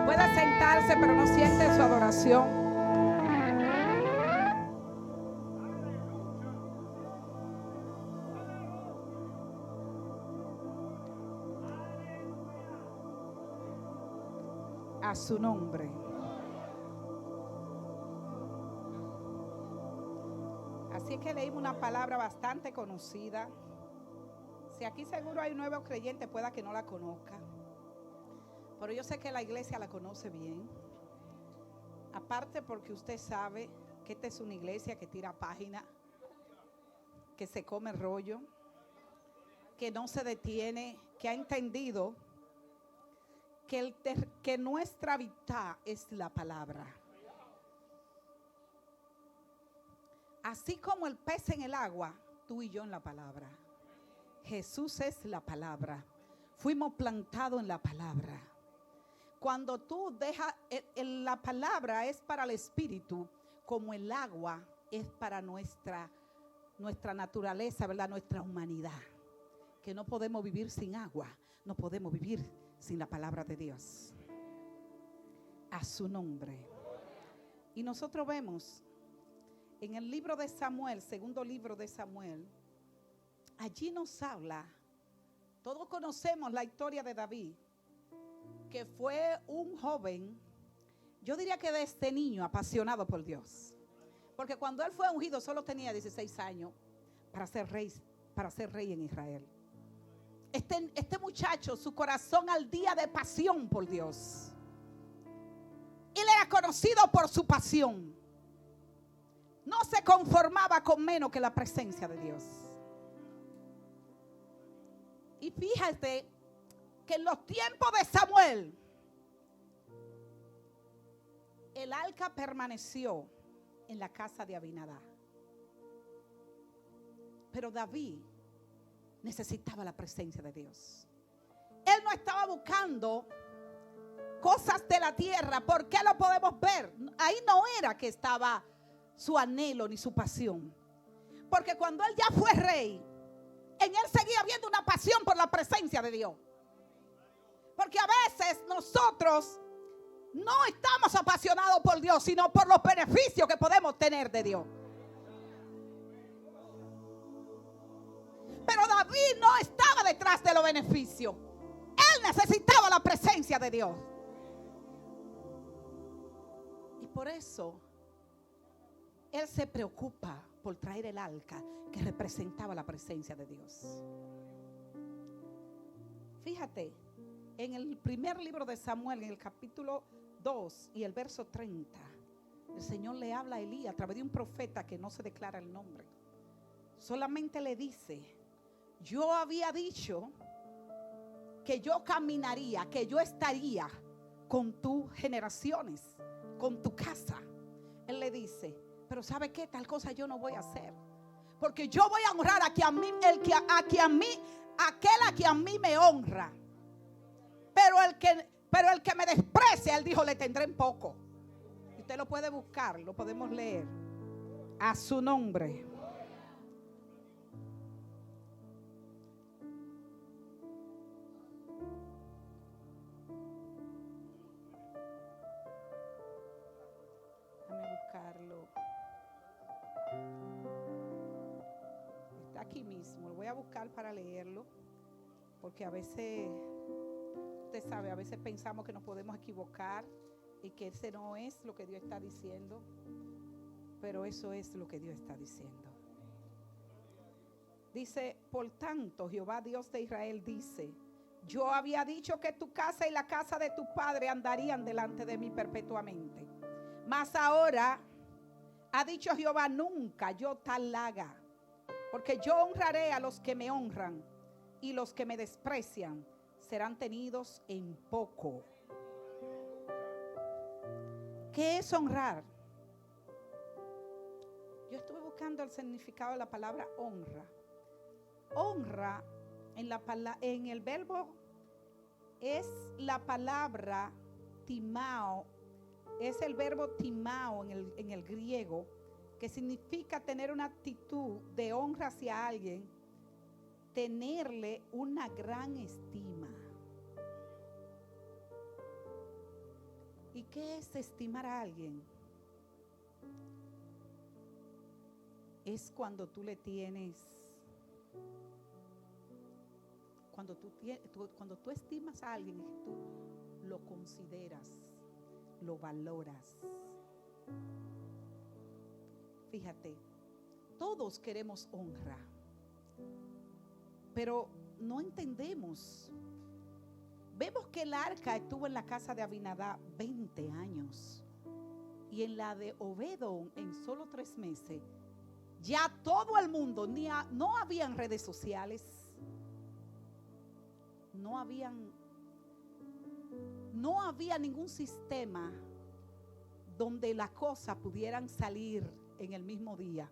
Puede sentarse, pero no siente su adoración. A su nombre. Así es que leímos una palabra bastante conocida. Si aquí seguro hay un nuevo creyente, pueda que no la conozca. Pero yo sé que la iglesia la conoce bien. Aparte porque usted sabe que esta es una iglesia que tira página, que se come rollo, que no se detiene, que ha entendido que nuestra vida es la palabra. Así como el pez en el agua, tú y yo en la palabra. Jesús es la palabra. Fuimos plantados en la palabra. Cuando tú dejas, la palabra es para el espíritu, como el agua es para nuestra naturaleza, ¿verdad? Nuestra humanidad. Que no podemos vivir sin agua, no podemos vivir sin la palabra de Dios. A su nombre. Y nosotros vemos en el libro de Samuel, segundo libro de Samuel, allí nos habla, todos conocemos la historia de David, que fue un joven, yo diría que desde niño apasionado por Dios. Porque cuando él fue ungido solo tenía 16 años para ser rey en Israel. Este muchacho, su corazón ardía de pasión por Dios. Él era conocido por su pasión. No se conformaba con menos que la presencia de Dios. Y fíjate que en los tiempos de Samuel, el arca permaneció en la casa de Abinadab. Pero David necesitaba la presencia de Dios. Él no estaba buscando cosas de la tierra. ¿Por qué lo podemos ver? Ahí no era que estaba su anhelo ni su pasión. Porque cuando él ya fue rey, en él seguía habiendo una pasión por la presencia de Dios. Porque a veces nosotros no estamos apasionados por Dios, sino por los beneficios que podemos tener de Dios. Pero David no estaba detrás de los beneficios. Él necesitaba la presencia de Dios. Y por eso él se preocupa por traer el arca que representaba la presencia de Dios. Fíjate, en el primer libro de Samuel, en el capítulo 2 y el verso 30, el Señor le habla a Elías a través de un profeta que no se declara el nombre. Solamente le dice: yo había dicho que yo caminaría, que yo estaría con tus generaciones, con tu casa. Él le dice: pero ¿sabe qué? Tal cosa yo no voy a hacer, porque yo voy a honrar a quien a mí me honra. Pero el que me desprecia, él dijo, le tendré en poco. Usted lo puede buscar, lo podemos leer. A su nombre. Déjame buscarlo. Está aquí mismo. Lo voy a buscar para leerlo, porque a veces, usted sabe, a veces pensamos que nos podemos equivocar y que ese no es lo que Dios está diciendo, pero eso es lo que Dios está diciendo. Dice: por tanto, Jehová Dios de Israel dice: yo había dicho que tu casa y la casa de tu padre andarían delante de mí perpetuamente. Mas ahora ha dicho Jehová: nunca yo tal haga, porque yo honraré a los que me honran, y los que me desprecian serán tenidos en poco. ¿Qué es honrar? Yo estuve buscando el significado de la palabra honra. Honra en el verbo es la palabra timao. Es el verbo timao en el griego, que significa tener una actitud de honra hacia alguien, tenerle una gran estima. ¿Y qué es estimar a alguien? Es cuando tú le tienes, cuando tú estimas a alguien, tú lo consideras, lo valoras. Fíjate, todos queremos honra, pero no entendemos. Vemos que el arca estuvo en la casa de Abinadab 20 años y en la de Obed-edom en solo 3 meses. Ya todo el mundo, no habían redes sociales, no había ningún sistema donde las cosas pudieran salir en el mismo día.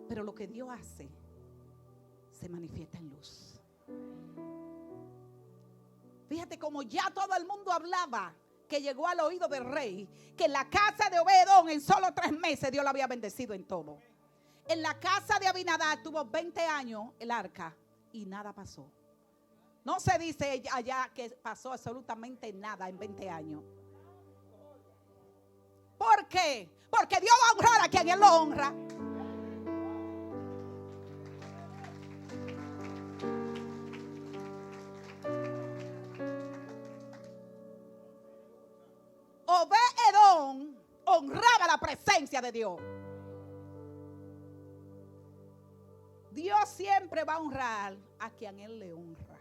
Pero lo que Dios hace se manifiesta en luz. Fíjate como ya todo el mundo hablaba, que llegó al oído del rey, que en la casa de Obed-edom en solo 3 meses Dios lo había bendecido en todo. En la casa de Abinadab tuvo 20 años el arca y nada pasó. No se dice allá que pasó absolutamente nada en 20 años. ¿Por qué? Porque Dios va a honrar a quien Él lo honra. Obed-edom honraba la presencia de Dios. Dios siempre va a honrar a quien Él le honra.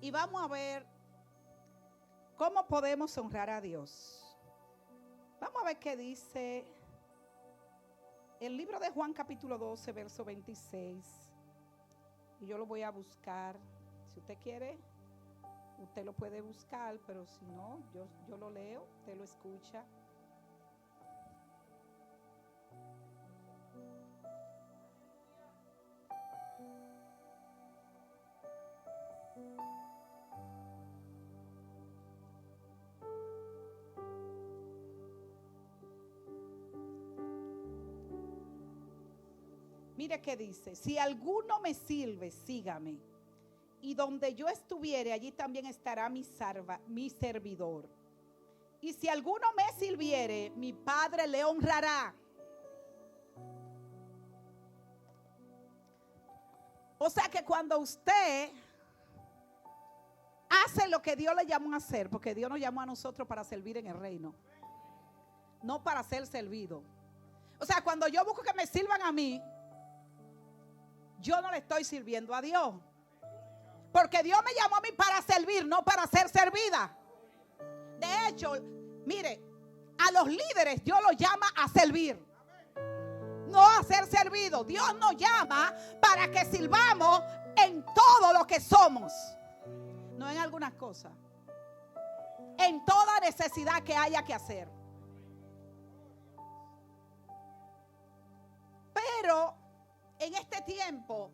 Y vamos a ver cómo podemos honrar a Dios. Vamos a ver qué dice el libro de Juan capítulo 12, verso 26. Y yo lo voy a buscar. Si usted quiere, usted lo puede buscar, pero si no, yo lo leo, usted lo escucha. Mire qué dice: si alguno me sirve, sígame. Y donde yo estuviere, allí también estará mi servidor. Y si alguno me sirviere, mi Padre le honrará. O sea que cuando usted hace lo que Dios le llamó a hacer, porque Dios nos llamó a nosotros para servir en el reino, no para ser servido. O sea, cuando yo busco que me sirvan a mí, yo no le estoy sirviendo a Dios. Porque Dios me llamó a mí para servir, no para ser servida. De hecho, mire, a los líderes Dios los llama a servir, no a ser servido. Dios nos llama para que sirvamos en todo lo que somos, no en algunas cosas, en toda necesidad que haya que hacer. Pero en este tiempo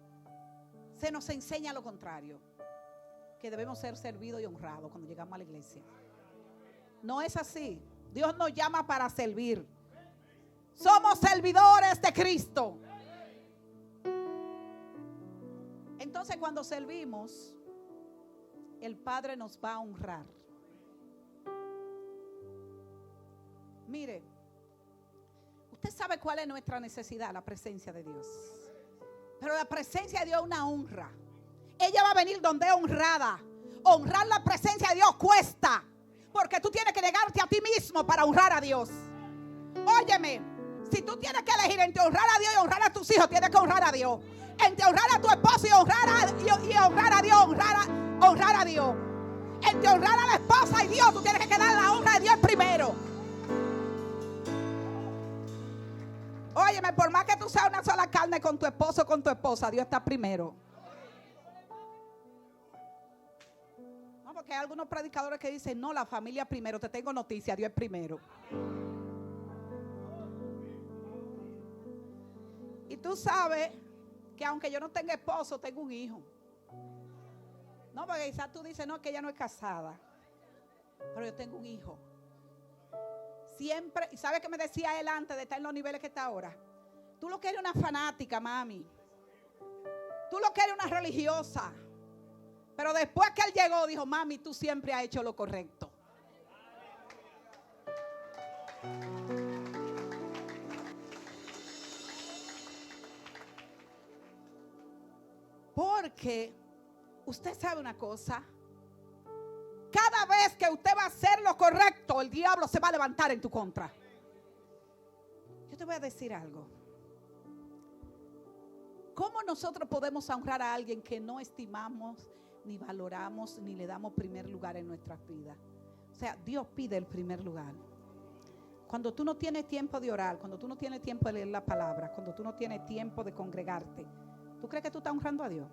se nos enseña lo contrario, que debemos ser servidos y honrados cuando llegamos a la iglesia. No es así. Dios nos llama para servir. Somos servidores de Cristo. Entonces, cuando servimos, el Padre nos va a honrar. Mire, usted sabe cuál es nuestra necesidad: la presencia de Dios. Pero la presencia de Dios es una honra. Ella va a venir donde es honrada. Honrar la presencia de Dios cuesta, porque tú tienes que negarte a ti mismo para honrar a Dios. Óyeme, si tú tienes que elegir entre honrar a Dios y honrar a tus hijos, tienes que honrar a Dios. Entre honrar a tu esposo y honrar a Dios, honrar a Dios. Entre honrar a la esposa y Dios, tú tienes que dar la honra de Dios primero. Óyeme, por más que tú seas una sola carne con tu esposo o con tu esposa, Dios está primero. No, porque hay algunos predicadores que dicen: no, la familia primero. Te tengo noticia, Dios es primero. Y tú sabes que aunque yo no tenga esposo, tengo un hijo. No, porque quizás tú dices: no, que ella no es casada, pero yo tengo un hijo. Siempre, ¿y sabe qué me decía él antes de estar en los niveles que está ahora? Tú lo que eres una fanática, mami. Tú lo que eres una religiosa. Pero después que él llegó, dijo: mami, tú siempre has hecho lo correcto. Porque usted sabe una cosa. Cada vez que usted va a hacer lo correcto, el diablo se va a levantar en tu contra. Yo te voy a decir algo. ¿Cómo nosotros podemos honrar a alguien que no estimamos, ni valoramos, ni le damos primer lugar en nuestras vidas? O sea, Dios pide el primer lugar. Cuando tú no tienes tiempo de orar, cuando tú no tienes tiempo de leer la palabra, cuando tú no tienes tiempo de congregarte, ¿tú crees que tú estás honrando a Dios?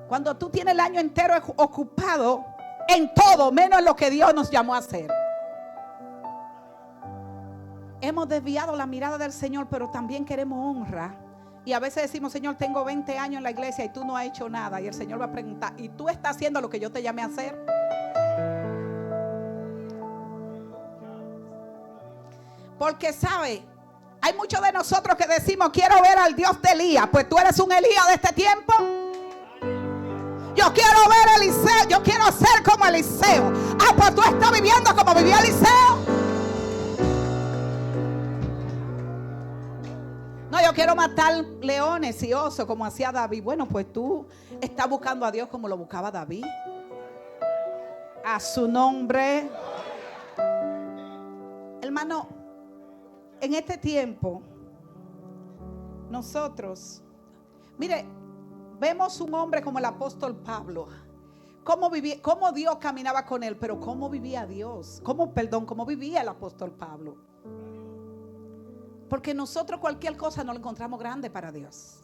Cuando tú tienes el año entero ocupado en todo, menos en lo que Dios nos llamó a hacer. Hemos desviado la mirada del Señor, pero también queremos honra. Y a veces decimos, Señor, tengo 20 años en la iglesia y tú no has hecho nada. Y el Señor va a preguntar, ¿y tú estás haciendo lo que yo te llamé a hacer? Porque sabe, hay muchos de nosotros que decimos, quiero ver al Dios de Elías. Pues tú eres un Elías de este tiempo. Yo quiero ver a Eliseo, yo quiero ser como Eliseo. Ah, pues tú estás viviendo como vivía Eliseo. No, yo quiero matar leones y osos como hacía David. Bueno, pues tú estás buscando a Dios como lo buscaba David. A su nombre. Hermano, en este tiempo, nosotros, mire, vemos un hombre como el apóstol Pablo. Cómo Dios caminaba con él, pero cómo vivía Dios. Cómo vivía el apóstol Pablo. Porque nosotros cualquier cosa no lo encontramos grande para Dios.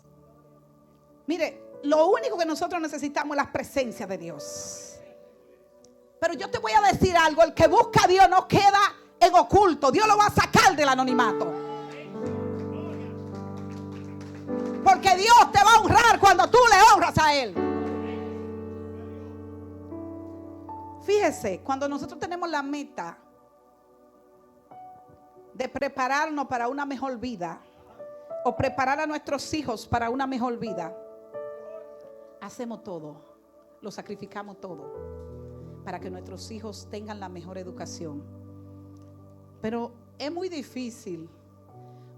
Mire, lo único que nosotros necesitamos es la presencia de Dios. Pero yo te voy a decir algo, el que busca a Dios no queda en oculto. Dios lo va a sacar del anonimato. Porque Dios te va a honrar cuando tú le honras a Él. Fíjese, cuando nosotros tenemos la meta de prepararnos para una mejor vida, o preparar a nuestros hijos para una mejor vida, hacemos todo, lo sacrificamos todo para que nuestros hijos tengan la mejor educación. Pero es muy difícil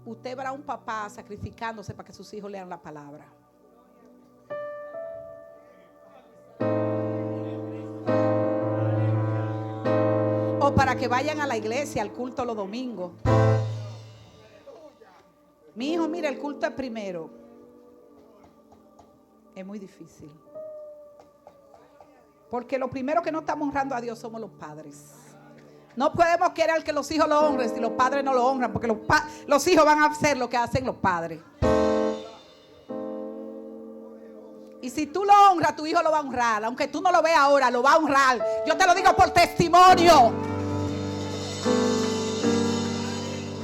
usted ver a un papá sacrificándose para que sus hijos lean la palabra. O para que vayan a la iglesia, al culto los domingos. Mi hijo, mira, el culto es primero. Es muy difícil. Porque lo primero que no estamos honrando a Dios somos los padres. No podemos querer que los hijos lo honren si los padres no lo honran, porque los hijos van a hacer lo que hacen los padres. Y si tú lo honras, tu hijo lo va a honrar. Aunque tú no lo veas ahora, lo va a honrar. Yo te lo digo por testimonio.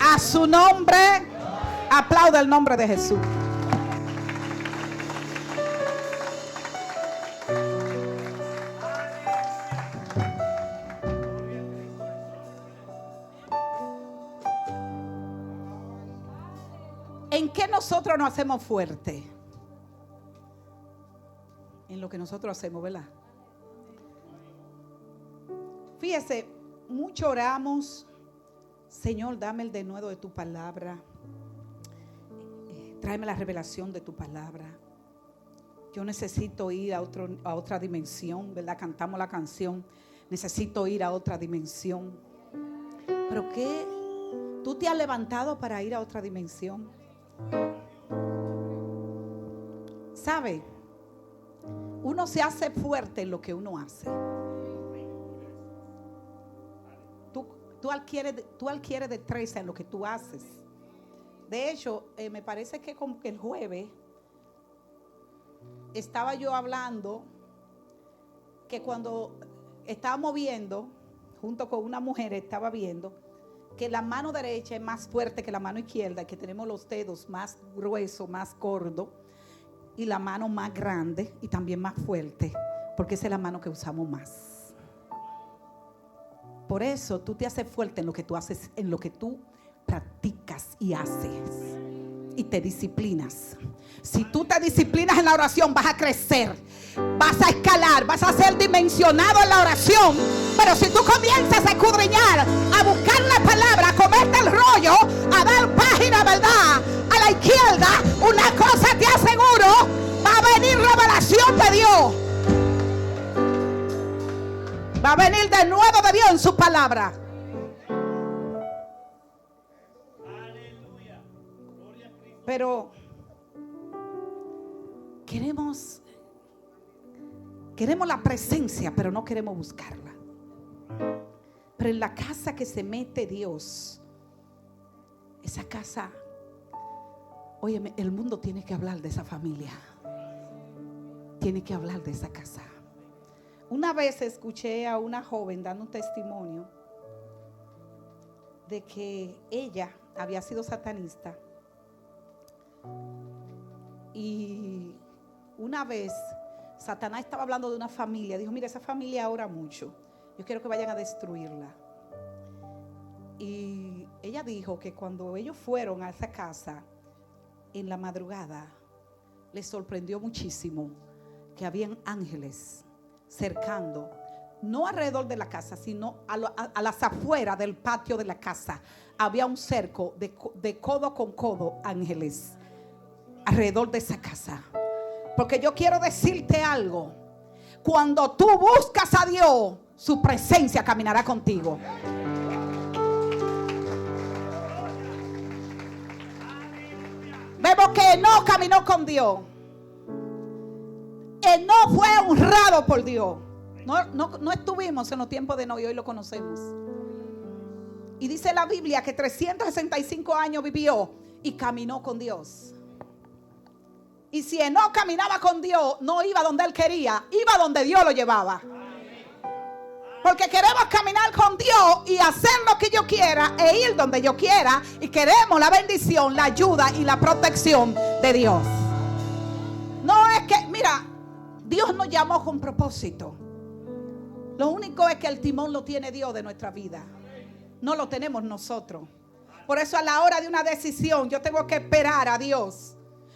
A su nombre, aplauda el nombre de Jesús. ¿En qué nosotros nos hacemos fuertes? En lo que nosotros hacemos, ¿verdad? Fíjese, mucho oramos, Señor, dame el denuedo de tu palabra, tráeme la revelación de tu palabra. Yo necesito ir a otra dimensión, ¿verdad? Cantamos la canción, necesito ir a otra dimensión. ¿Pero qué? ¿Tú te has levantado para ir a otra dimensión? ¿Sabe? Uno se hace fuerte en lo que uno hace. Tú adquieres destreza en lo que tú haces. De hecho, me parece que como que el jueves estaba yo hablando que cuando estábamos viendo, junto con una mujer, estaba viendo que la mano derecha es más fuerte que la mano izquierda, que tenemos los dedos más gruesos, más gordos, y la mano más grande y también más fuerte, porque esa es la mano que usamos más. Por eso tú te haces fuerte en lo que tú haces, en lo que tú practicas y haces, y te disciplinas. Si tú te disciplinas en la oración, vas a crecer. vas a escalar, vas a ser dimensionado en la oración. Pero si tú comienzas a escudriñar, a buscar la palabra, a comerte el rollo, a dar página, ¿verdad?, a la izquierda, una cosa te aseguro, va a venir revelación de Dios. Va a venir de nuevo de Dios en su palabra. Pero queremos la presencia, pero no queremos buscarla. Pero en la casa que se mete Dios, esa casa, óyeme, el mundo tiene que hablar de esa familia. Tiene que hablar de esa casa. Una vez escuché a una joven dando un testimonio de que ella había sido satanista. Y una vez Satanás estaba hablando de una familia. Dijo: mira, esa familia ora mucho, yo quiero que vayan a destruirla. Y ella dijo que cuando ellos fueron a esa casa en la madrugada, les sorprendió muchísimo que habían ángeles cercando, no alrededor de la casa, sino a las afueras del patio de la casa. Había un cerco de codo con codo, ángeles alrededor de esa casa. Porque yo quiero decirte algo: cuando tú buscas a Dios, su presencia caminará contigo. Vemos que Enoc caminó con Dios. Enoc fue honrado por Dios. No estuvimos en los tiempos de Enoc y hoy lo conocemos. Y dice la Biblia que 365 años vivió y caminó con Dios. Y si Enoc caminaba con Dios, no iba donde él quería, iba donde Dios lo llevaba. Porque queremos caminar con Dios y hacer lo que yo quiera e ir donde yo quiera. Y queremos la bendición, la ayuda y la protección de Dios. No es que, mira, Dios nos llamó con propósito. Lo único es que el timón lo tiene Dios de nuestra vida. No lo tenemos nosotros. Por eso a la hora de una decisión yo tengo que esperar a Dios.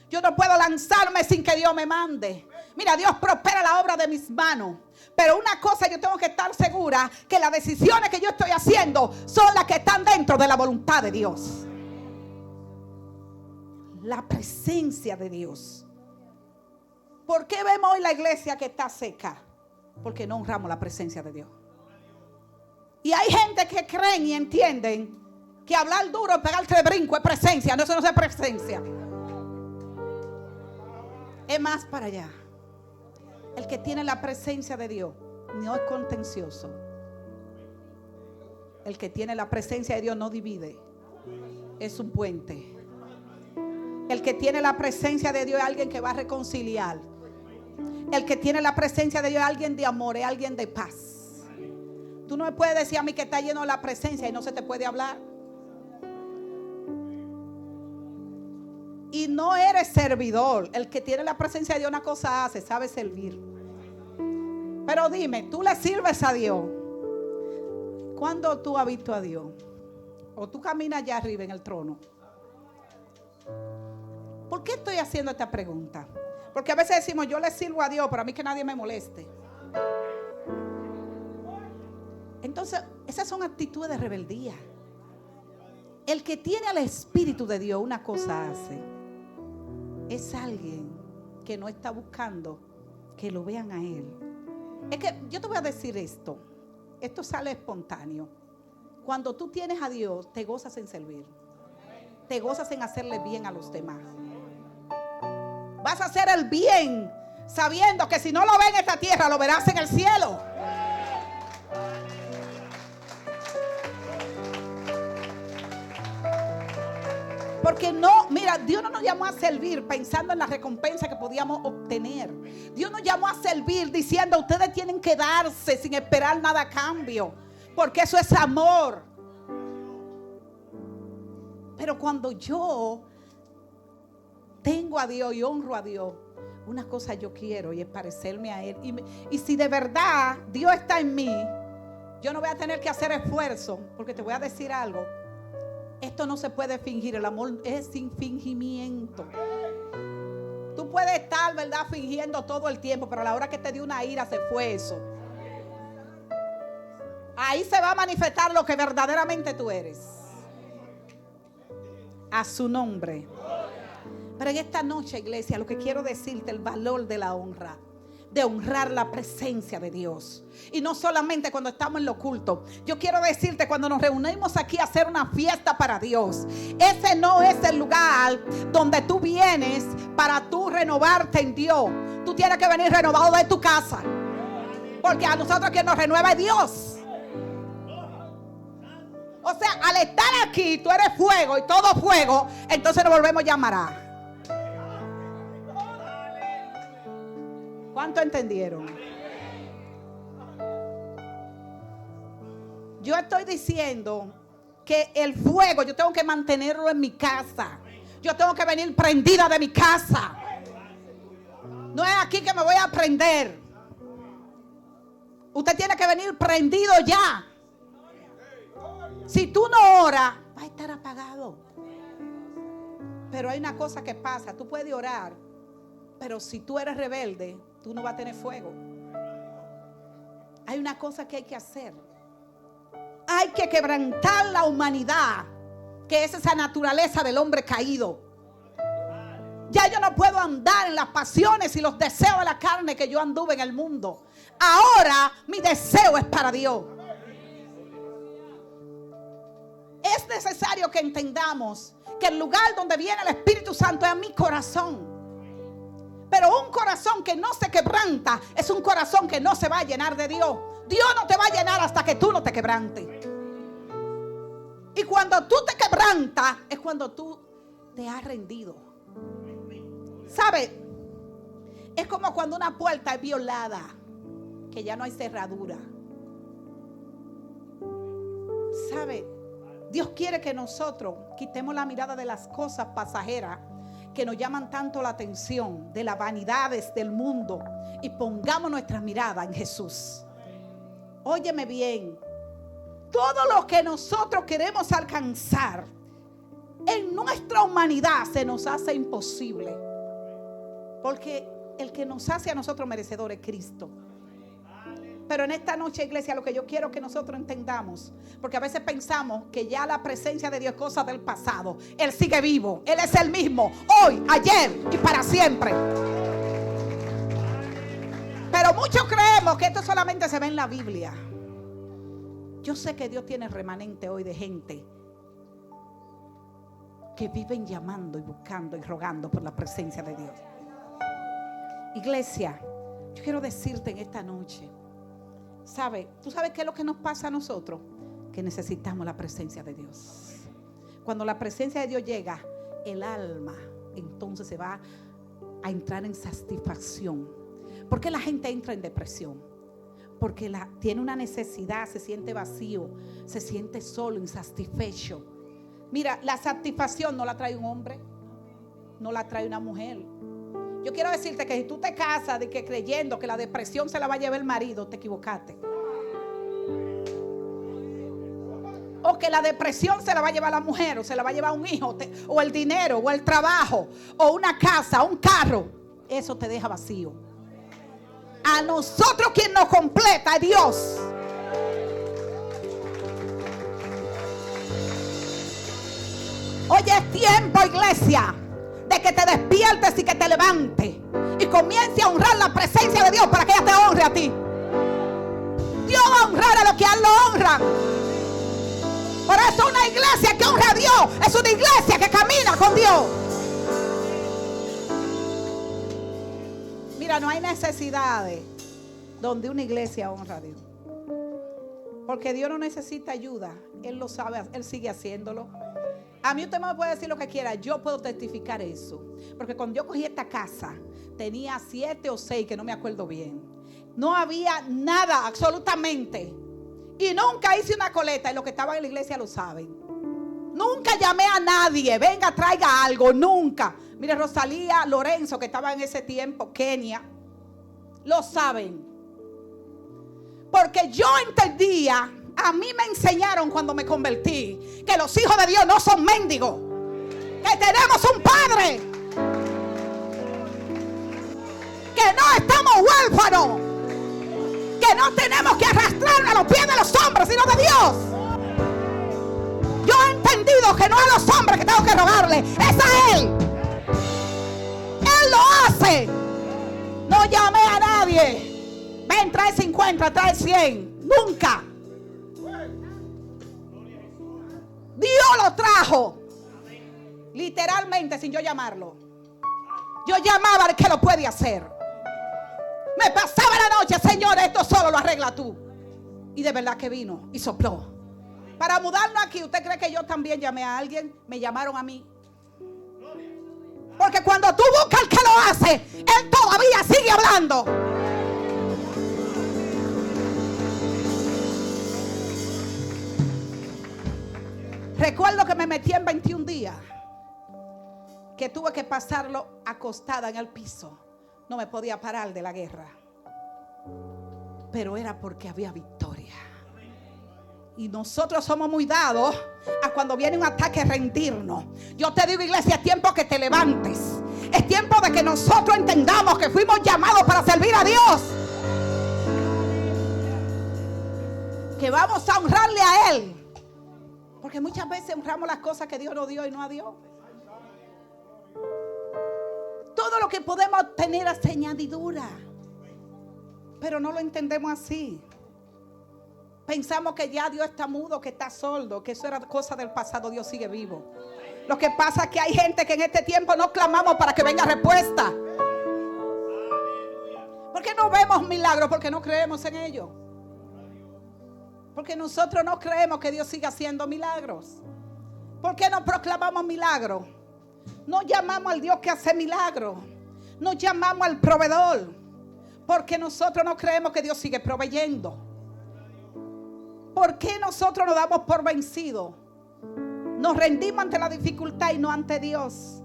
Yo no puedo lanzarme sin que Dios me mande. Mira, Dios prospera la obra de mis manos. Pero una cosa yo tengo que estar segura, que las decisiones que yo estoy haciendo son las que están dentro de la voluntad de Dios. La presencia de Dios. ¿Por qué vemos hoy la iglesia que está seca? Porque no honramos la presencia de Dios. Y hay gente que creen y entienden que hablar duro, pegar 3 brincos es presencia. No, eso no es presencia. Es más para allá. El que tiene la presencia de Dios no es contencioso. El que tiene la presencia de Dios no divide. Es un puente. El que tiene la presencia de Dios es alguien que va a reconciliar. El que tiene la presencia de Dios es alguien de amor, es alguien de paz. Tú no me puedes decir a mí que está lleno de la presencia y no se te puede hablar. Y no eres servidor. El que tiene la presencia de Dios una cosa hace, sabe servir. Pero dime, ¿tú le sirves a Dios? ¿Cuándo tú has visto a Dios? ¿O tú caminas allá arriba en el trono? ¿Por qué estoy haciendo esta pregunta? Porque a veces decimos, yo le sirvo a Dios, pero a mí que nadie me moleste. Entonces, esas son actitudes de rebeldía. El que tiene al Espíritu de Dios una cosa hace. Es alguien que no está buscando que lo vean a él. Es que yo te voy a decir esto. Esto sale espontáneo. Cuando tú tienes a Dios, te gozas en servir. Te gozas en hacerle bien a los demás. Vas a hacer el bien sabiendo que si no lo ves en esta tierra, lo verás en el cielo. Porque no, mira, Dios no nos llamó a servir pensando en la recompensa que podíamos obtener. Dios nos llamó a servir diciendo, ustedes tienen que darse sin esperar nada a cambio. Porque eso es amor. Pero cuando yo tengo a Dios y honro a Dios, una cosa yo quiero y es parecerme a Él. Y si de verdad Dios está en mí, yo no voy a tener que hacer esfuerzo. Porque te voy a decir algo. Esto no se puede fingir. El amor es sin fingimiento. Tú puedes estar, ¿verdad?, fingiendo todo el tiempo, pero a la hora que te dio una ira se fue eso. Ahí se va a manifestar lo que verdaderamente tú eres. A su nombre. Pero en esta noche, iglesia, lo que quiero decirte, el valor de la honra, de honrar la presencia de Dios. Y no solamente cuando estamos en lo oculto. Yo quiero decirte, cuando nos reunimos aquí a hacer una fiesta para Dios, ese no es el lugar donde tú vienes para tú renovarte en Dios. Tú tienes que venir renovado de tu casa, porque a nosotros quien nos renueva es Dios. O sea, al estar aquí, tú eres fuego y todo fuego, entonces nos volvemos llamará. ¿Cuánto entendieron? Yo estoy diciendo que el fuego yo tengo que mantenerlo en mi casa. Yo tengo que venir prendida de mi casa. No es aquí que me voy a prender. Usted tiene que venir prendido ya. Si tú no oras, va a estar apagado. Pero hay una cosa que pasa. Tú puedes orar, pero si tú eres rebelde, tú no vas a tener fuego. Hay una cosa que hay que hacer. Hay que quebrantar la humanidad, que es esa naturaleza del hombre caído. Ya yo no puedo andar en las pasiones y los deseos de la carne que yo anduve en el mundo. Ahora mi deseo es para Dios. Es necesario que entendamos que el lugar donde viene el Espíritu Santo es mi corazón. Pero un corazón que no se quebranta es un corazón que no se va a llenar de Dios. Dios no te va a llenar hasta que tú no te quebrantes. Y cuando tú te quebrantas es cuando tú te has rendido. ¿Sabe? Es como cuando una puerta es violada, que ya no hay cerradura. ¿Sabe? Dios quiere que nosotros quitemos la mirada de las cosas pasajeras que nos llaman tanto la atención, de las vanidades del mundo, y pongamos nuestra mirada en Jesús. Óyeme bien, todo lo que nosotros queremos alcanzar en nuestra humanidad se nos hace imposible, porque el que nos hace a nosotros merecedores es Cristo. Pero en esta noche, iglesia, lo que yo quiero que nosotros entendamos, porque a veces pensamos que ya la presencia de Dios es cosa del pasado. Él sigue vivo, Él es el mismo, hoy, ayer y para siempre. Pero muchos creemos que esto solamente se ve en la Biblia. Yo sé que Dios tiene remanente hoy de gente que viven llamando y buscando y rogando por la presencia de Dios. Iglesia, yo quiero decirte en esta noche, ¿tú sabes qué es lo que nos pasa a nosotros? Que necesitamos la presencia de Dios. Cuando la presencia de Dios llega, el alma entonces se va a entrar en satisfacción. ¿Por qué la gente entra en depresión? Porque tiene una necesidad, se siente vacío, se siente solo, insatisfecho. Mira, la satisfacción no la trae un hombre, no la trae una mujer. Yo quiero decirte que si tú te casas de que creyendo que la depresión se la va a llevar el marido, te equivocaste. O que la depresión se la va a llevar la mujer, o se la va a llevar un hijo, o el dinero, o el trabajo, o una casa, un carro. Eso te deja vacío. A nosotros quien nos completa es Dios. Hoy es tiempo, iglesia, de que te despiertes y que te levantes y comiences a honrar la presencia de Dios para que ella te honre a ti. Dios va a honrar a los que a él lo honran. Por eso una iglesia que honra a Dios es una iglesia que camina con Dios. Mira, no hay necesidades donde una iglesia honra a Dios, porque Dios no necesita ayuda. Él lo sabe, Él sigue haciéndolo. A mí usted me puede decir lo que quiera, yo puedo testificar eso. Porque cuando yo cogí esta casa, tenía 7 o 6 que no me acuerdo bien. No había nada, absolutamente. Y nunca hice una coleta, y los que estaban en la iglesia lo saben. Nunca llamé a nadie, venga, traiga algo, nunca. Mire, Rosalía, Lorenzo, que estaba en ese tiempo, Kenia, lo saben. Porque yo entendía. A mí me enseñaron cuando me convertí que los hijos de Dios no son mendigos, que tenemos un Padre. que no estamos huérfanos, que no tenemos que arrastrar a los pies de los hombres, sino de Dios. Yo he entendido que no a los hombres que tengo que rogarle, es a Él. Él lo hace. No llamé a nadie. Ven, trae 50, trae 100. Nunca. Dios lo trajo. Literalmente, sin yo llamarlo. Yo llamaba al que lo puede hacer. Me pasaba la noche, Señor, esto solo lo arregla tú. Y de verdad que vino y sopló. Para mudarnos aquí, ¿usted cree que yo también llamé a alguien? Me llamaron a mí. Porque cuando tú buscas al que lo hace, Él todavía sigue hablando. Recuerdo que me metí en 21 días, que tuve que pasarlo acostada en el piso. No me podía parar de la guerra. Pero era porque había victoria. Y nosotros somos muy dados a cuando viene un ataque rendirnos. Yo te digo, iglesia, es tiempo que te levantes. Es tiempo de que nosotros entendamos que fuimos llamados para servir a Dios. Que vamos a honrarle a Él. Porque muchas veces honramos las cosas que Dios nos dio y no a Dios. Todo lo que podemos tener es añadidura. Pero no lo entendemos así. Pensamos que ya Dios está mudo, que está sordo, que eso era cosa del pasado. Dios sigue vivo. Lo que pasa es que hay gente que en este tiempo no clamamos para que venga respuesta. ¿Por qué no vemos milagros? Porque no creemos en ellos. Porque nosotros no creemos que Dios siga haciendo milagros. ¿Por qué no proclamamos milagros? No llamamos al Dios que hace milagros. No llamamos al proveedor. Porque nosotros no creemos que Dios sigue proveyendo. ¿Por qué nosotros nos damos por vencidos? Nos rendimos ante la dificultad y no ante Dios.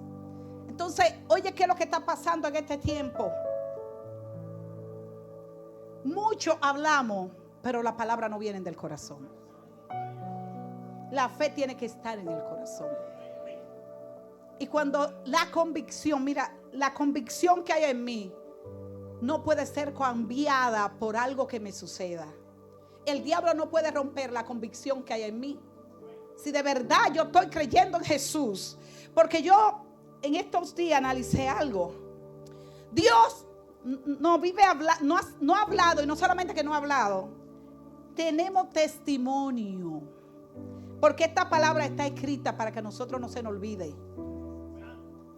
Entonces, oye, ¿qué es lo que está pasando en este tiempo? Mucho hablamos, pero la palabra no viene del corazón. La fe tiene que estar en el corazón. Y cuando la convicción, mira, la convicción que hay en mí no puede ser cambiada por algo que me suceda. El diablo no puede romper la convicción que hay en mí. Si de verdad yo estoy creyendo en Jesús. Porque yo en estos días analicé algo. Dios no vive no ha hablado, y no solamente que no ha hablado. Tenemos testimonio. Porque esta palabra está escrita para que a nosotros no se nos olvide.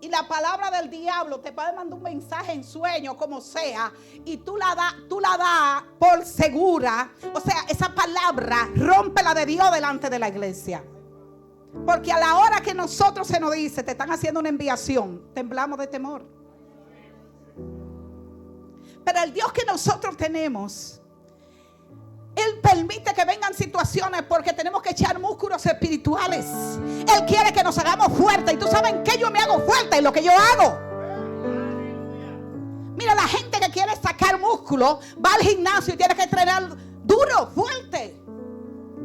Y la palabra del diablo te puede mandar un mensaje en sueño, como sea, y tú la das por segura. O sea, esa palabra rompe la de Dios delante de la iglesia. Porque a la hora que nosotros se nos dice, te están haciendo una enviación, temblamos de temor. Pero el Dios que nosotros tenemos, Él permite que vengan situaciones porque tenemos que echar músculos espirituales. Él quiere que nos hagamos fuertes. Y tú sabes en qué yo me hago fuerte, en lo que yo hago. Mira, la gente que quiere sacar músculo va al gimnasio y tiene que entrenar duro, fuerte.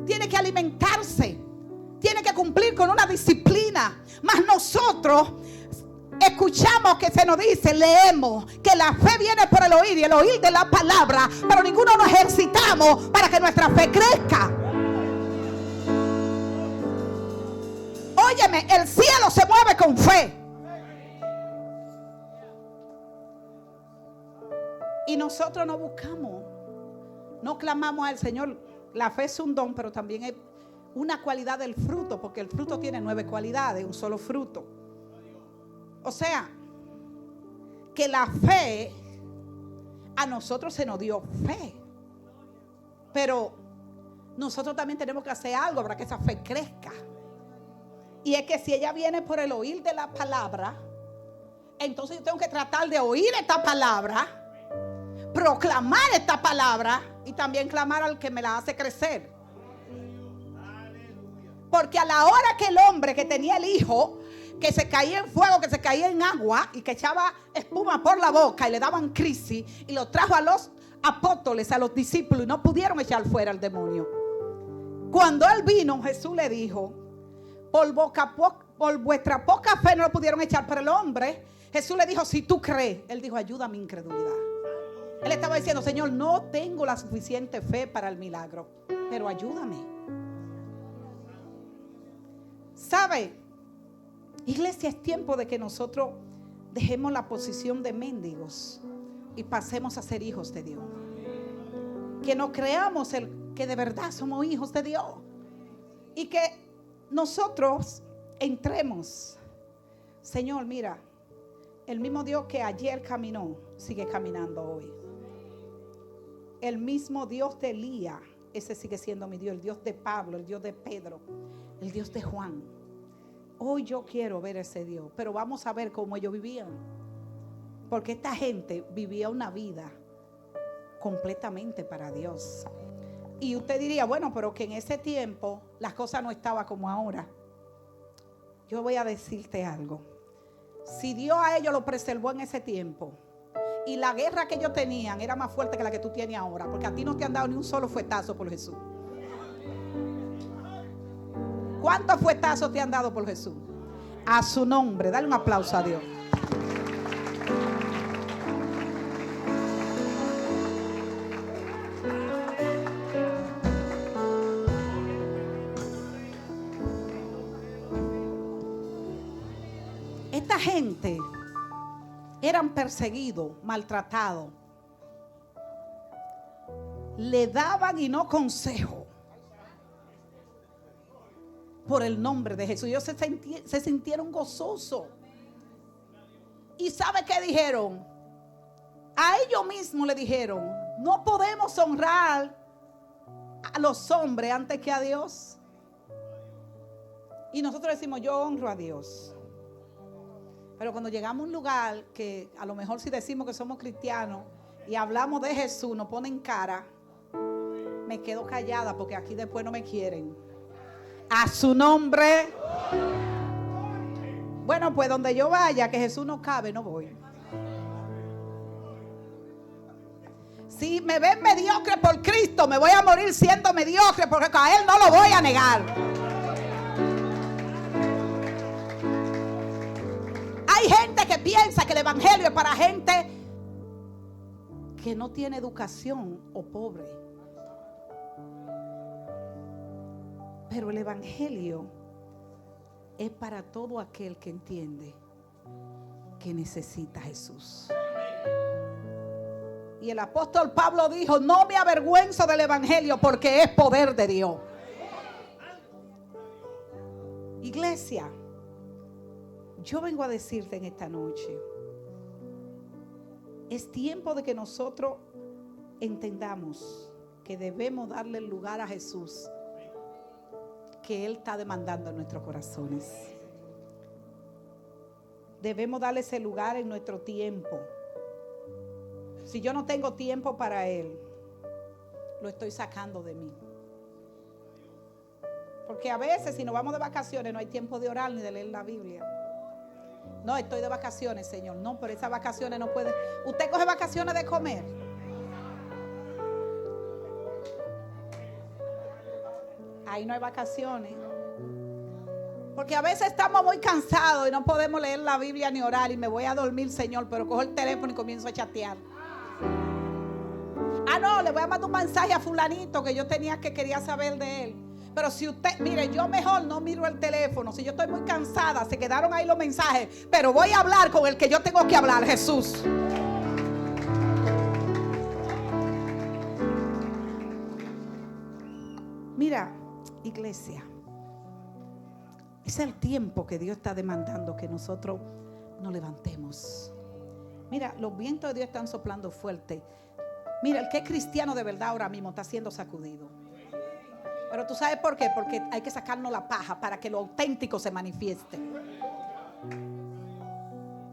Tiene que alimentarse. Tiene que cumplir con una disciplina. Mas nosotros escuchamos que se nos dice, leemos que la fe viene por el oír y el oír de la palabra, pero ninguno nos ejercitamos para que nuestra fe crezca. Óyeme, el cielo se mueve con fe. Y nosotros no buscamos, no clamamos al Señor. La fe es un don, pero también es una cualidad del fruto, porque el fruto tiene 9 cualidades, un solo fruto. O sea, que la fe, a nosotros se nos dio fe. Pero nosotros también tenemos que hacer algo para que esa fe crezca. Y es que si ella viene por el oír de la palabra, entonces yo tengo que tratar de oír esta palabra, proclamar esta palabra y también clamar al que me la hace crecer. Porque a la hora que el hombre que tenía el hijo, que se caía en fuego, que se caía en agua y que echaba espuma por la boca y le daban crisis, y lo trajo a los apóstoles, a los discípulos, y no pudieron echar fuera al demonio. Cuando él vino, Jesús le dijo, por vuestra poca fe no lo pudieron echar, pero el hombre, Jesús le dijo, si tú crees, él dijo, ayuda a mi incredulidad. Él estaba diciendo, Señor, no tengo la suficiente fe para el milagro, pero ayúdame. ¿Sabe? Iglesia, es tiempo de que nosotros dejemos la posición de mendigos y pasemos a ser hijos de Dios. Que nos creamos que de verdad somos hijos de Dios. Y que nosotros entremos. Señor, mira, el mismo Dios que ayer caminó, sigue caminando hoy. El mismo Dios de Elías, ese sigue siendo mi Dios. El Dios de Pablo, el Dios de Pedro, el Dios de Juan. Hoy yo quiero ver ese Dios, pero vamos a ver cómo ellos vivían. Porque esta gente vivía una vida completamente para Dios. Y usted diría, bueno, pero que en ese tiempo las cosas no estaban como ahora. Yo voy a decirte algo. Si Dios a ellos lo preservó en ese tiempo y la guerra que ellos tenían era más fuerte que la que tú tienes ahora, porque a ti no te han dado ni un solo fuetazo por Jesús. ¿Cuántos fuetazos te han dado por Jesús? A su nombre, dale un aplauso a Dios. Esta gente eran perseguidos, maltratados. Le daban y no consejo por el nombre de Jesús. Ellos se sintieron gozosos. ¿Y sabe qué dijeron? A ellos mismos le dijeron, no podemos honrar a los hombres antes que a Dios. Y nosotros decimos, yo honro a Dios. Pero cuando llegamos a un lugar que a lo mejor si decimos que somos cristianos y hablamos de Jesús, nos ponen cara, me quedo callada porque aquí después no me quieren. A su nombre. Bueno, pues donde yo vaya, que Jesús no cabe, no voy. Si me ven mediocre por Cristo, me voy a morir siendo mediocre, porque a Él no lo voy a negar. Hay gente que piensa que el evangelio es para gente que no tiene educación o pobre. Pero el evangelio es para todo aquel que entiende que necesita a Jesús. Y el apóstol Pablo dijo, no me avergüenzo del evangelio porque es poder de Dios. Iglesia, yo vengo a decirte en esta noche, es tiempo de que nosotros entendamos que debemos darle el lugar a Jesús que Él está demandando en nuestros corazones. Debemos darle ese lugar en nuestro tiempo. Si yo no tengo tiempo para Él, lo estoy sacando de mí. Porque a veces si nos vamos de vacaciones no hay tiempo de orar ni de leer la Biblia. No, estoy de vacaciones, Señor. No, pero esas vacaciones no puede. ¿Usted coge vacaciones de comer? Ahí no hay vacaciones. Porque a veces estamos muy cansados y no podemos leer la Biblia ni orar y me voy a dormir, Señor, pero cojo el teléfono y comienzo a chatear. Ah, no, le voy a mandar un mensaje a fulanito que yo quería saber de él. Pero si usted, mire, yo mejor no miro el teléfono. Si yo estoy muy cansada, se quedaron ahí los mensajes. Pero voy a hablar con el que yo tengo que hablar, Jesús. Mira, iglesia, es el tiempo que Dios está demandando que nosotros nos levantemos. Mira, los vientos de Dios están soplando fuerte. Mira, el que es cristiano de verdad ahora mismo está siendo sacudido. Pero tú sabes por qué, porque hay que sacarnos la paja para que lo auténtico se manifieste.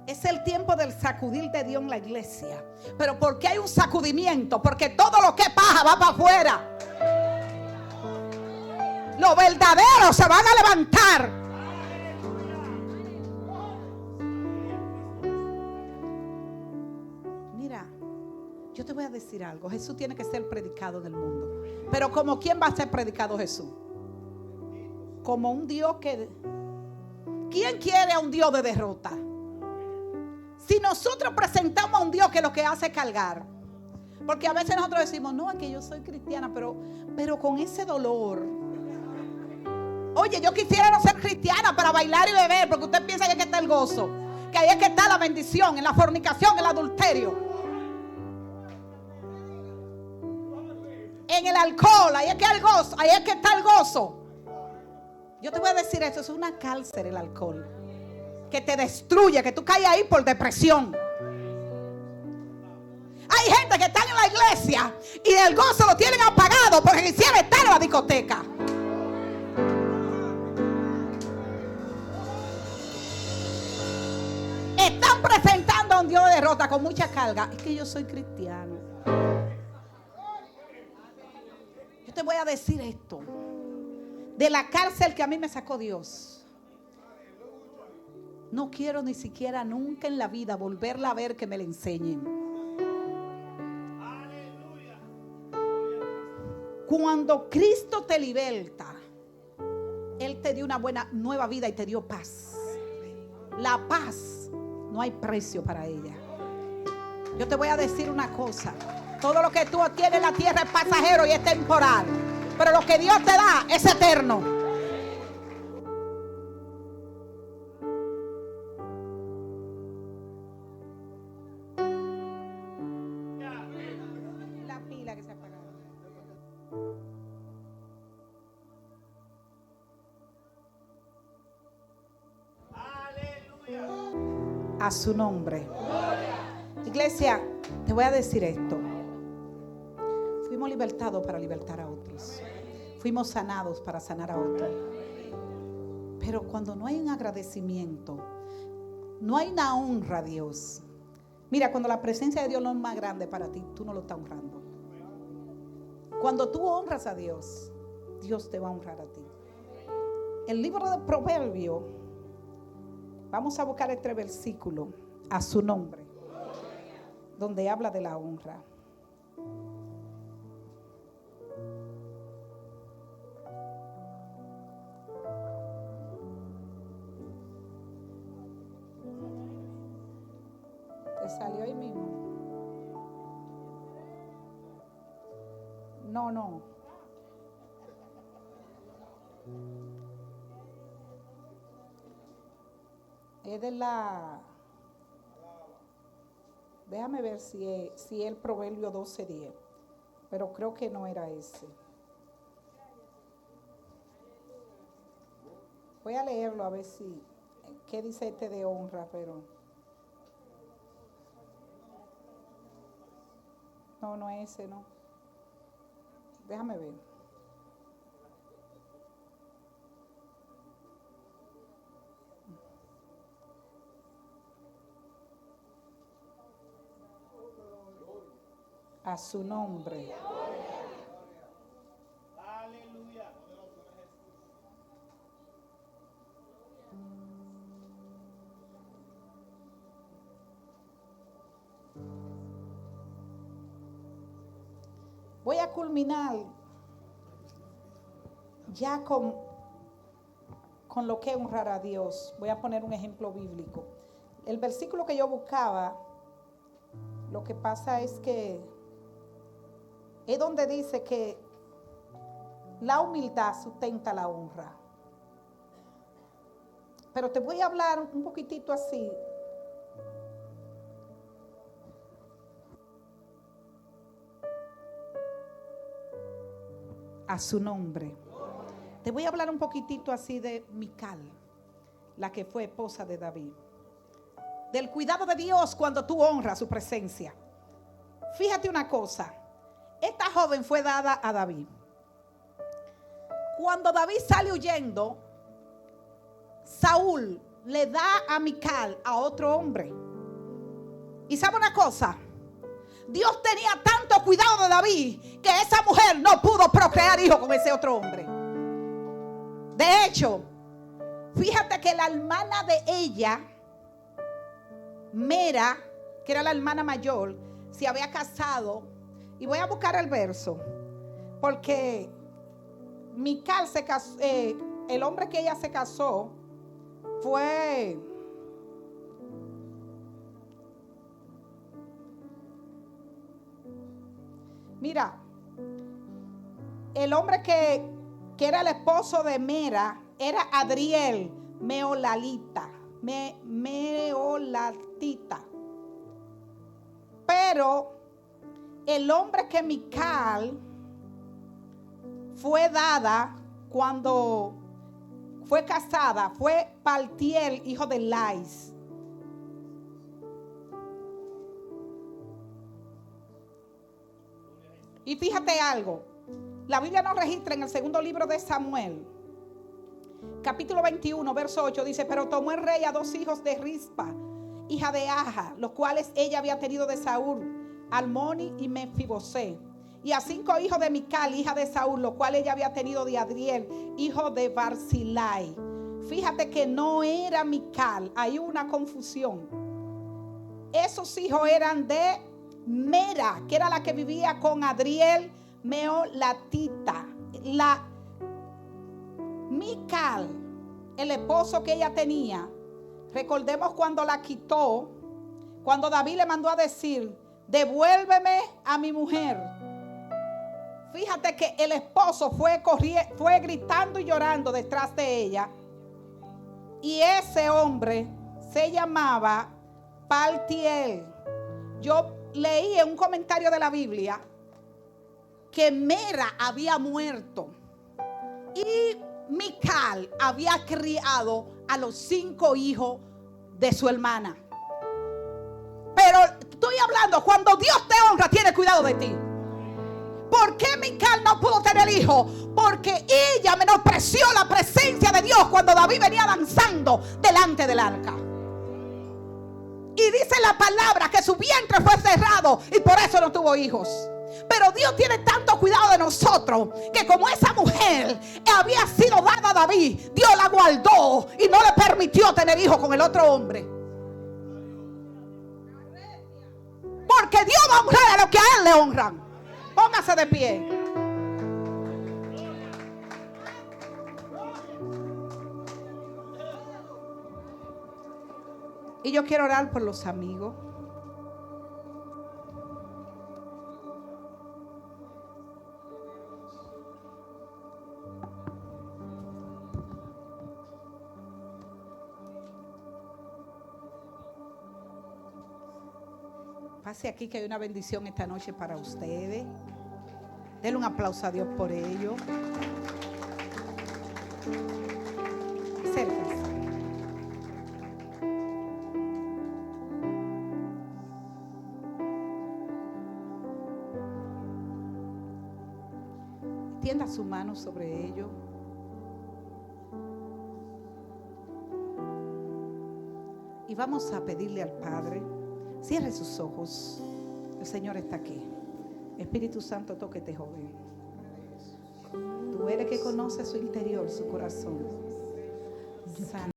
Es el tiempo del sacudir de Dios en la iglesia. Pero ¿por qué hay un sacudimiento? Porque todo lo que es paja va para afuera. Los verdaderos se van a levantar. Mira, yo te voy a decir algo. Jesús tiene que ser predicado en el mundo. Pero ¿como quién va a ser predicado Jesús? Como un Dios que... ¿Quién quiere a un Dios de derrota? Si nosotros presentamos a un Dios que lo que hace es cargar, porque a veces nosotros decimos, no, es que yo soy cristiana, pero con ese dolor. Oye, yo quisiera no ser cristiana para bailar y beber, porque usted piensa que ahí está el gozo, que ahí es que está la bendición, en la fornicación, en el adulterio, en el alcohol, ahí es que hay el gozo, ahí es que está el gozo. Yo te voy a decir esto, es una cárcel el alcohol, que te destruye, que tú caes ahí por depresión. Hay gente que está en la iglesia y el gozo lo tienen apagado porque quisiera estar en la discoteca. Están presentando a un Dios de derrota con mucha carga. Es que yo soy cristiano. Yo te voy a decir esto. De la cárcel que a mí me sacó Dios, no quiero ni siquiera nunca en la vida volverla a ver, que me la enseñen. Cuando Cristo te liberta, Él te dio una buena nueva vida y te dio paz. La paz no hay precio para ella. Yo te voy a decir una cosa. Todo lo que tú obtienes en la tierra es pasajero y es temporal, pero lo que Dios te da es eterno. La pila que se apagó. A su nombre. Iglesia, te voy a decir esto. Fuimos libertados para libertar a otros. Fuimos sanados para sanar a otros. Pero cuando no hay un agradecimiento, no hay una honra a Dios. Mira, cuando la presencia de Dios no es más grande para ti, tú no lo estás honrando. Cuando tú honras a Dios, Dios te va a honrar a ti. El libro de Proverbios, vamos a buscar este versículo, a su nombre, donde habla de la honra. ¿Te salió ahí mismo? No. Es de la... Déjame ver si es el Proverbio 12:10. Pero creo que no era ese. Voy a leerlo a ver si... ¿Qué dice este de honra? Pero... No es ese, no. Déjame ver. A su nombre. Aleluya. Voy a culminar ya con lo que es honrar a Dios. Voy a poner un ejemplo bíblico. El versículo que yo buscaba, lo que pasa es que es donde dice que la humildad sustenta la honra. Pero te voy a hablar un poquitito así. A su nombre. Te voy a hablar un poquitito así de Mical, la que fue esposa de David. Del cuidado de Dios cuando tú honras su presencia. Fíjate una cosa. Esta joven fue dada a David. Cuando David sale huyendo, Saúl le da a Mical a otro hombre. Y sabe una cosa, Dios tenía tanto cuidado de David que esa mujer no pudo procrear hijos con ese otro hombre. De hecho, fíjate que la hermana de ella, Mera, que era la hermana mayor, se había casado. Y voy a buscar el verso, porque Mical se casó, el hombre que ella se casó fue Mira, el hombre que era el esposo de Mera era Adriel Meolatita. Pero el hombre que Mical fue dada cuando fue casada fue Paltiel, hijo de Lais. Y fíjate algo, la Biblia nos registra en el segundo libro de Samuel, capítulo 21, verso 8, dice: pero tomó el rey a 2 hijos de Rispa, hija de Aja, los cuales ella había tenido de Saúl, Almoni y Mefibosé, y a 5 hijos de Mical, hija de Saúl, los cuales ella había tenido de Adriel, hijo de Barzilai. Fíjate que no era Mical, hay una confusión. Esos hijos eran de Mera, que era la que vivía con Adriel Meolatita. La Mical, el esposo que ella tenía, recordemos cuando la quitó, cuando David le mandó a decir: devuélveme a mi mujer. Fíjate que el esposo fue gritando y llorando detrás de ella. Y ese hombre se llamaba Paltiel. Yo leí en un comentario de la Biblia que Mera había muerto y Mical había criado a los 5 hijos de su hermana. Pero estoy hablando, cuando Dios te honra, tiene cuidado de ti. ¿Por qué Mical no pudo tener hijo? Porque ella menospreció la presencia de Dios cuando David venía danzando delante del arca. Y dice la palabra que su vientre fue cerrado y por eso no tuvo hijos. Pero Dios tiene tanto cuidado de nosotros que como esa mujer había sido dada a David, Dios la guardó y no le permitió tener hijos con el otro hombre. Porque Dios va a honrar a los que a Él le honran. Póngase de pie. Y yo quiero orar por los amigos. Pase aquí que hay una bendición esta noche para ustedes. Denle un aplauso a Dios por ello. Acérquense. Tienda su mano sobre ello. Y vamos a pedirle al Padre. Cierre sus ojos. El Señor está aquí. Espíritu Santo, tóquete, joven. Tú eres que conoce su interior, su corazón. Sana.